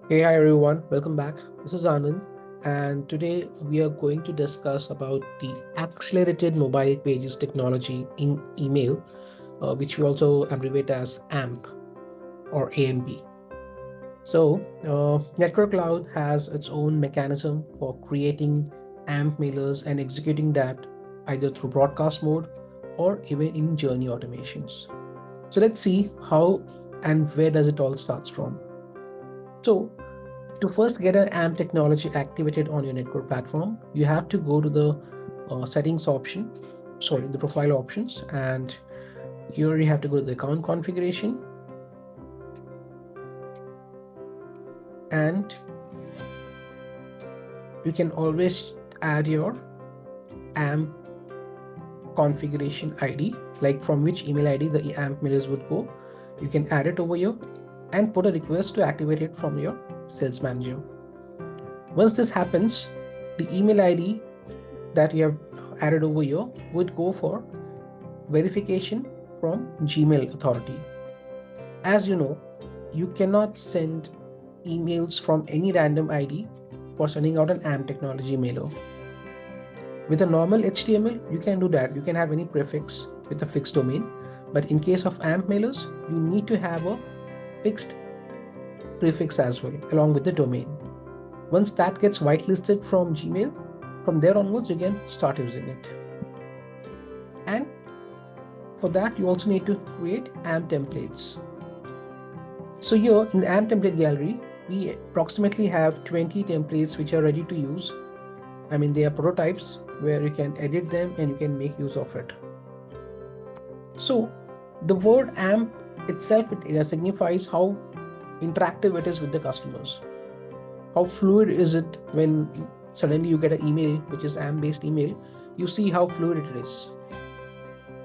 Hey, hi everyone, welcome back. This is Anand, and today we are going to discuss about the accelerated mobile pages technology in email, which we also abbreviate as AMP or AMP. Network Cloud has its own mechanism for creating AMP mailers and executing that either through broadcast mode or even in journey automations. So let's see how and where does it all starts from. So to first get an AMP technology activated on your network platform, you have to go to the settings option, sorry, the profile options, and here you have to go to the account configuration, and you can always add your AMP configuration ID, like from which email ID the AMP mailers would go. You can add it over here and put a request to activate it from your sales manager. Once this happens, the email ID that you have added over here would go for verification from Gmail Authority. As you know, you cannot send emails from any random ID for sending out an AMP technology mailer. With a normal HTML, you can do that. You can have any prefix with a fixed domain. But in case of AMP mailers, you need to have a fixed prefix as well, along with the domain. Once that gets whitelisted from Gmail, from there onwards, you can start using it. And for that, you also need to create AMP templates. So here in the AMP template gallery, we approximately have 20 templates which are ready to use. I mean, they are prototypes where you can edit them and you can make use of it. So the word AMP itself, it signifies how interactive it is with the customers. How fluid is it when suddenly you get an email which is AMP based email, you see how fluid it is.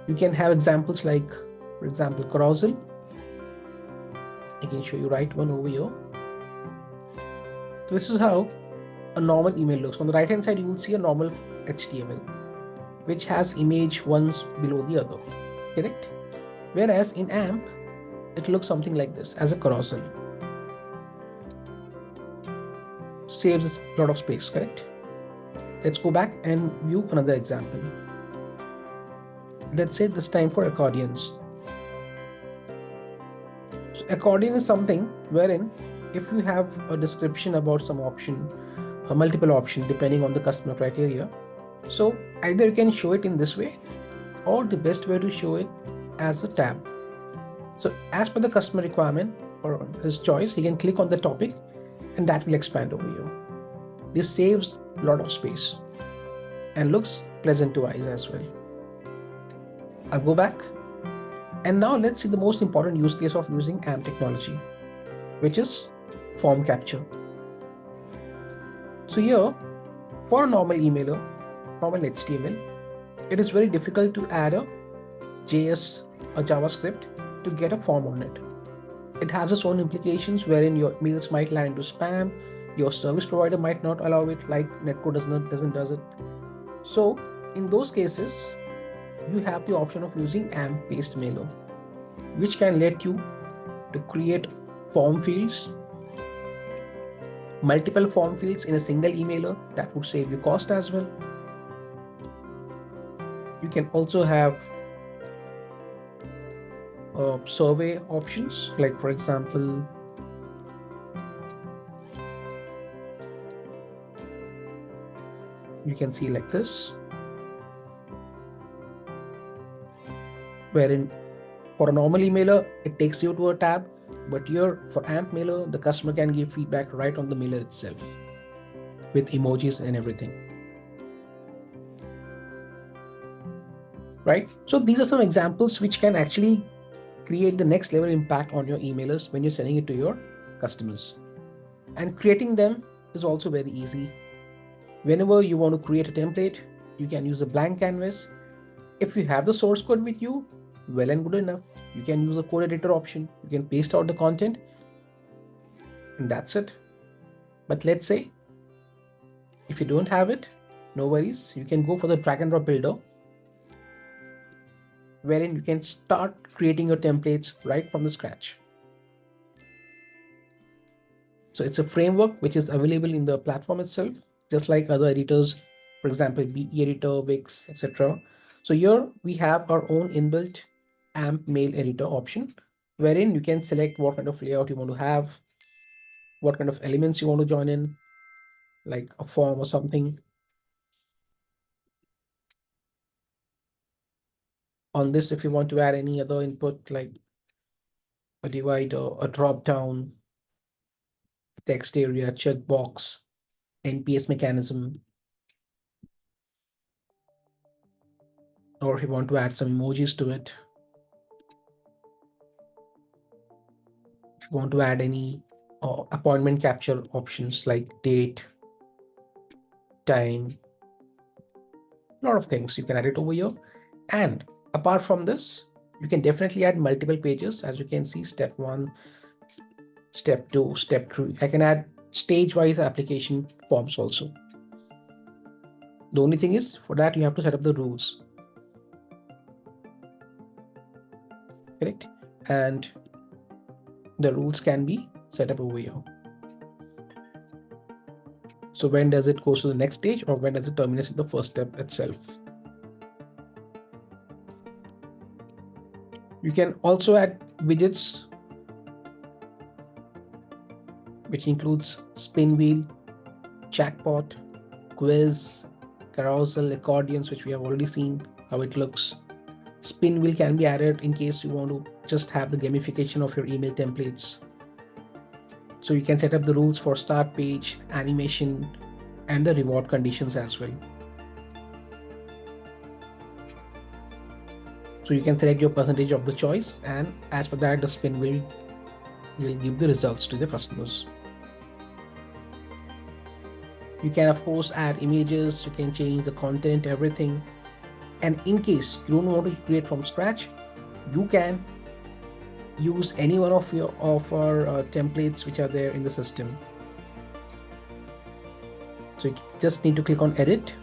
You can have examples like, for example, carousel. I can show you right one over here. So this is how a normal email looks. On the right hand side, you will see a normal HTML, which has image ones below the other, correct? Whereas in AMP, it looks something like this as a carousel. Saves a lot of space, correct? Let's go back and view another example. Let's say this time for accordions. So accordion is something wherein if you have a description about some option, a multiple option depending on the customer criteria, so either you can show it in this way or the best way to show it as a tab. So as per the customer requirement or his choice, he can click on the topic and that will expand over here. This saves a lot of space and looks pleasant to eyes as well. I'll go back. And now let's see the most important use case of using AMP technology, which is form capture. So here, for a normal emailer, normal HTML, it is very difficult to add a JS, a JavaScript to get a form on it. It has its own implications wherein your emails might land into spam, your service provider might not allow it, like Netcode does it. So in those cases, you have the option of using AMP based mailer, which can let you to create form fields, multiple form fields in a single emailer. That would save you cost as well. You can also have survey options, like for example, you can see like this, wherein for a normal emailer, it takes you to a tab, but here for AMP mailer, the customer can give feedback right on the mailer itself with emojis and everything. Right? So these are some examples which can actually create the next level impact on your emailers when you're sending it to your customers. And creating them is also very easy. Whenever you want to create a template, you can use a blank canvas. If you have the source code with you, well and good enough. You can use a code editor option. You can paste out the content and that's it. But let's say if you don't have it, no worries. You can go for the drag and drop builder, wherein you can start creating your templates right from the scratch. So it's a framework which is available in the platform itself, just like other editors, for example, BE editor, Wix, etc. So here we have our own inbuilt AMP mail editor option, wherein you can select what kind of layout you want to have, what kind of elements you want to join in, like a form or something. On this, if you want to add any other input like a divider, a drop down, text area, checkbox, NPS mechanism, or if you want to add some emojis to it, if you want to add any appointment capture options like date, time, a lot of things, you can add it over here. And apart from this, you can definitely add multiple pages. As you can see, step 1, step 2, step 3. I can add stage-wise application forms also. The only thing is, for that you have to set up the rules. Correct? And the rules can be set up over here. So when does it go to the next stage, or when does it terminate in the first step itself? You can also add widgets, which includes spin wheel, chatbot, quiz, carousel, accordions, which we have already seen how it looks. Spin wheel can be added in case you want to just have the gamification of your email templates. So you can set up the rules for start page, animation, and the reward conditions as well. So you can select your percentage of the choice, and as per that, the spin wheel will give the results to the customers. You can of course add images, you can change the content, everything. And in case you don't want to create from scratch, you can use any one of our templates which are there in the system. So you just need to click on edit.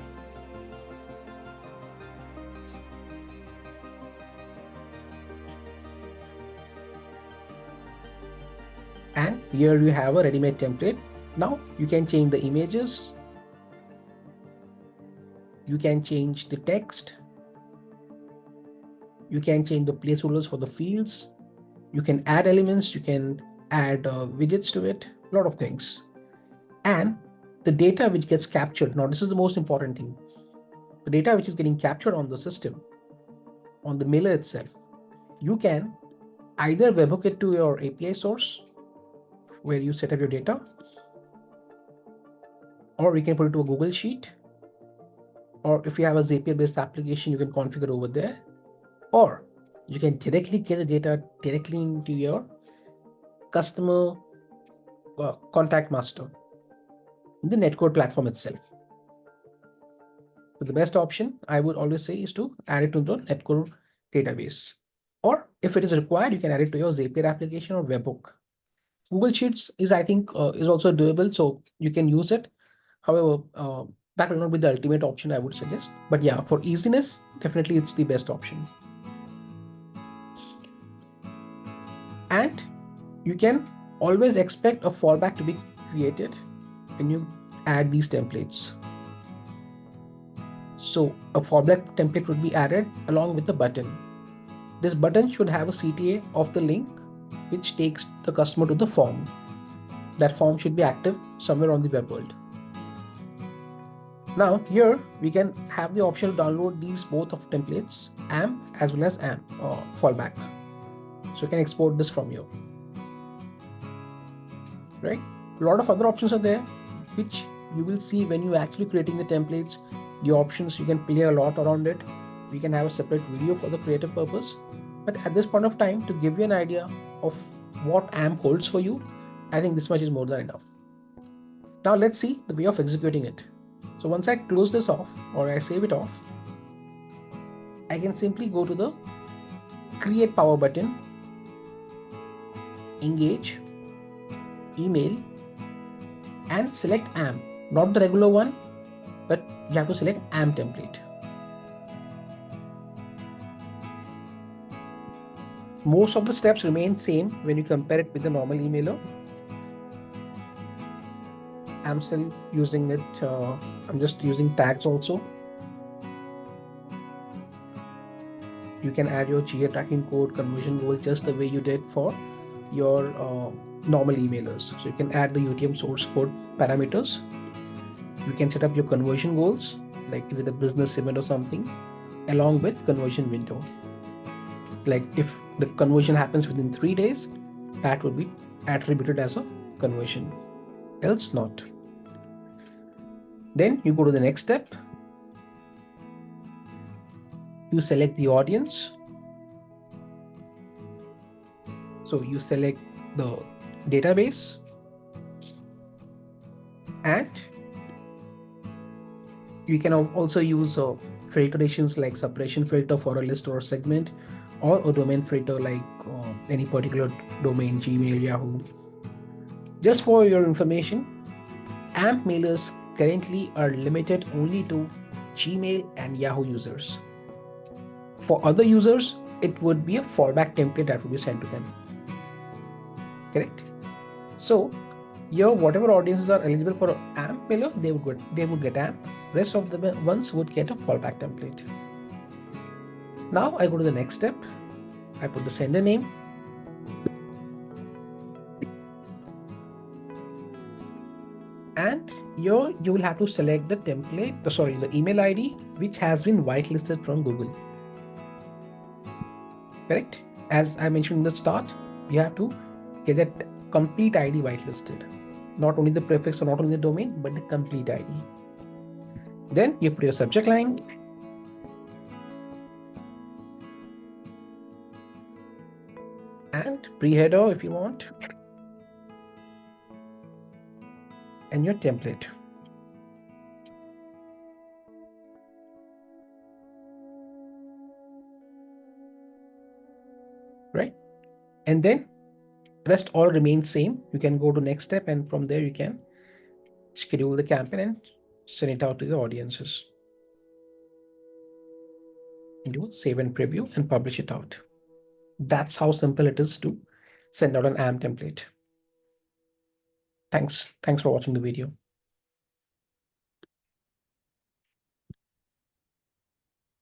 And here you have a ready-made template. Now you can change the images. You can change the text. You can change the placeholders for the fields. You can add elements. You can add widgets to it, a lot of things. And the data which gets captured, now this is the most important thing. The data which is getting captured on the system, on the mailer itself, you can either webhook it to your API source where you set up your data, or we can put it to a Google Sheet, or if you have a Zapier based application, you can configure over there, or you can directly get the data directly into your customer contact master in the Netcode platform itself. But the best option I would always say is to add it to the Netcode database, or if it is required, you can add it to your Zapier application or webhook. Google Sheets is, I think, is also doable, so you can use it. However, that will not be the ultimate option I would suggest. But yeah, for easiness, definitely it's the best option. And you can always expect a fallback to be created when you add these templates. So a fallback template would be added along with the button. This button should have a CTA of the link which takes the customer to the form. That form should be active somewhere on the web world. Now here we can have the option to download these both of templates, AMP as well as AMP fallback. So you can export this from here, right? A lot of other options are there, which you will see when you actually creating the templates. The options, you can play a lot around it. We can have a separate video for the creative purpose. But at this point of time, to give you an idea of what AMP holds for you, I think this much is more than enough. Now let's see the way of executing it. So once I close this off or I save it off, I can simply go to the Create Power button, Engage, Email, and select AMP, not the regular one, but you have to select AMP template. Most of the steps remain same when you compare it with the normal emailer. I'm still using it. I'm just using tags also. You can add your GA tracking code, conversion goal, just the way you did for your normal emailers. So you can add the UTM source code parameters. You can set up your conversion goals, like is it a business segment or something, along with conversion window. Like if the conversion happens within 3 days, that would be attributed as a conversion, else not. Then you go to the next step. You select the audience. So you select the database, and you can also use filtrations like suppression filter for a list or a segment, or a domain filter like any particular domain, Gmail, Yahoo. Just for your information, AMP mailers currently are limited only to Gmail and Yahoo users. For other users, it would be a fallback template that would be sent to them. Correct? So here, whatever audiences are eligible for AMP mailer, they would get AMP. Rest of the ones would get a fallback template. Now I go to the next step. I put the sender name. And here you will have to select the template, the email ID, which has been whitelisted from Google. Correct? As I mentioned in the start, you have to get that complete ID whitelisted. Not only the prefix or not only the domain, but the complete ID. Then you put your subject line. And pre-header if you want. And your template. Right? And then rest all remains same. You can go to next step, and from there you can schedule the campaign and send it out to the audiences. And you will save and preview and publish it out. That's how simple it is to send out an AMP template. Thanks for watching the video.